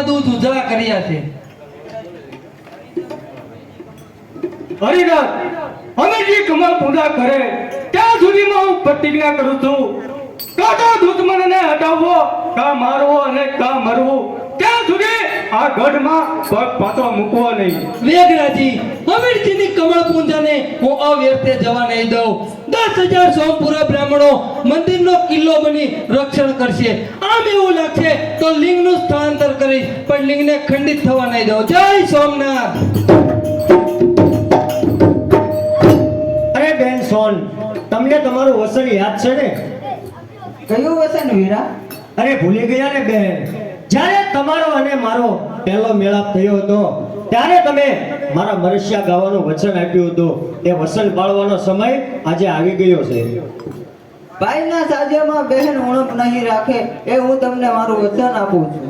સોનાના દૂધ ઉજળા કર્યા છે. હરિનાથ, અમે જે કમળ પૂજા કરે ત્યાં સુધીમાં હું પ્રતિજ્ઞા કરું છું, કાં તો દુશ્મનને હટાવવો, કાં મારવો અને કાં મરવું, ત્યાં સુધી આ ગઢમાં પગ પાછો મૂકવો નહીં. મેઘરાજી, અમીરજીની કમળ પૂજાને હું અવ્યર્થે જવા નહીં દઉં. 10,000 સોમપુરા બ્રાહ્મણો મંદિરનો કિલ્લો બની રક્ષણ કરશે. આમ એવું લાગશે તો લિંગનું સ્થળાંતર કરીશ, પણ લિંગને ખંડિત થવા નહીં દઉં. જય સોમનાથ. અરે બેન સોન, તમને તમારું વસન યાદ છે ને? કયું વસન વીરા? અરે ભૂલી ગયા ને બેન? જ્યારે તમારો અને મારો પહેલો મેળાપ થયો હતો ત્યારે તમે મારા મરસિયા ગાવાનું વચન આપ્યું હતું. એ વચન પાળવાનો સમય આજે આવી ગયો છે. ભાઈના સાજેમાં બહેન ઉણપ નહીં રાખે એ હું તમને મારું વચન આપું છું.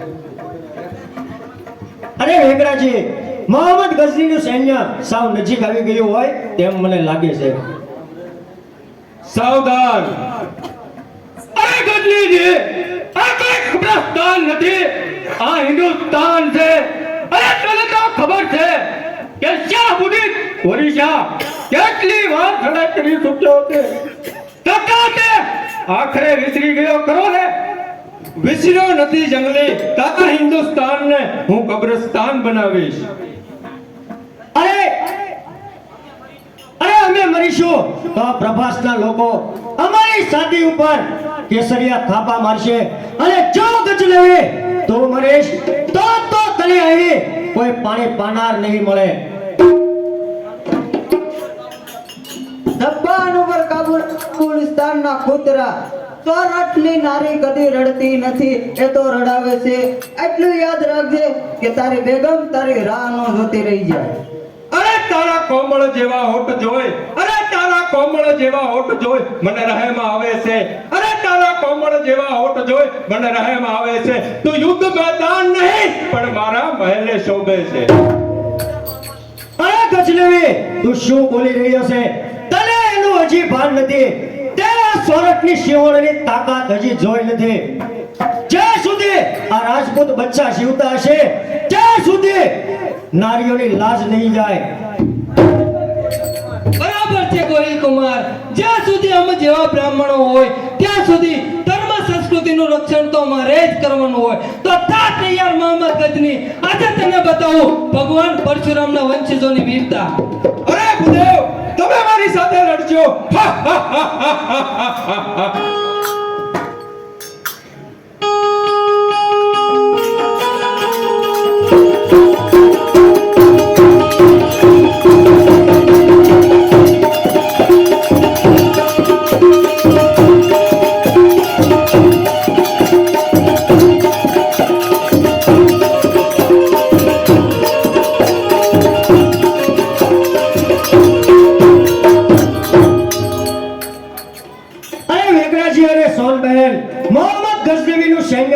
અરે વેગરાજી, મોહમ્મદ ગઝનીનું સૈન્ય સાવ નજીક આવી ગયું હોય તેમ મને લાગે છે. સાવધાન! અરે ગજનીજી, આ કોઈ કબ્રસ્તાન નથી, આ હિન્દુસ્તાન છે. અરે તને તો ખબર છે કે શાહબુદ્દીન ઓરિશા કેટલી વાર લડાઈ કરી ચૂક્યો છે, છતાં તે આખરે વિસરી ગયો ખરો ને? વિસર્યો નથી જંગલી, તાતા હિન્દુસ્તાનને હું કબ્રસ્તાન બનાવીશ. અરે અમે મરીશું તો પ્રભાસના લોકો અમારી શાદી ઉપર કેસરિયા થાપા મારશે, અને જો ગજલેવી તું મરીશ તો તને આવી કોઈ પાણી પાનાર નહીં મળે. જબ્બાન ઉપર કાબુલિસ્તાનના કૂતરા, સોરઠની નારી કદી રડતી નથી, એ તો રડાવે છે. એટલું યાદ રાખજે કે તારી બેગમ તારી રાહ ન જોતી રહી જાય. અરે તારા કોમળ જેવા હોઠ જોઈ, અરે તારા કોમળ જેવા હોઠ જોઈ મને રહેમ આવે છે. અરે તારા કોમળ જેવા હોઠ જોઈ મને રહેમ આવે છે. તું યુદ્ધ મેદાન નહીં પણ મારા મહેલે શોભે છે. અરે ગજલેવી, તું શું બોલી રહ્યો છે? તને એનું હજી ભાન નથી. તે સોરઠની સિંહોણની તાકાત હજી જોઈ નથી. જ્યાં સુધી આ રાજપૂત બચ્ચા જીવતા હશે ત્યાં સુધી નારીઓની લાજ નહીં જાય. બરાબર છે ગોહિલ કુમાર, જ્યાં સુધી અમે જેવા બ્રાહ્મણો હોય ત્યાં સુધી ધર્મ સંસ્કૃતિનું રક્ષણ તો અમારે જ કરવાનું હોય. તો તા તૈયાર મોહમ્મદ ગજની, આજે તને બતાવું ભગવાન પરશુરામના વંશજોની વીરતા. અરે ભૂદેવ, તમે મારી સાથે લડજો.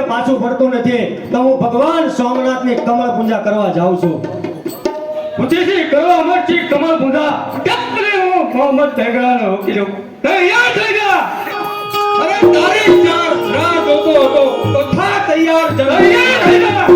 પાછું પડતું નથી તો હું ભગવાન સોમનાથની કમળ પૂજા કરવા જાઉં છું. ઉતેજી કરો અમરજી કમળ પૂજા. કેટલે હું મોહમ્મદ ભેગડાનો વકીલો તૈયાર થઈ જા. અરે તારી ચાર રાહ જોતો હતો તો થા તૈયાર, તૈયાર થઈ જા.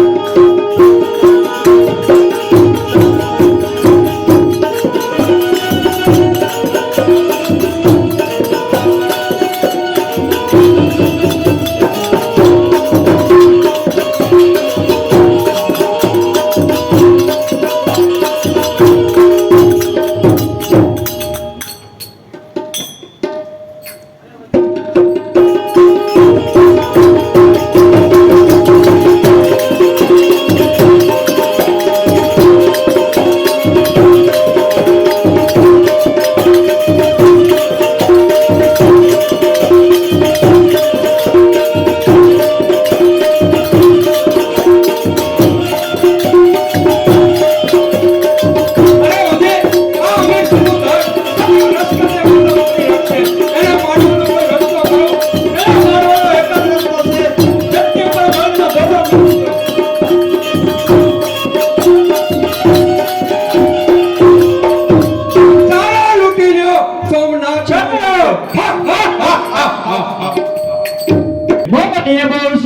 Mohammed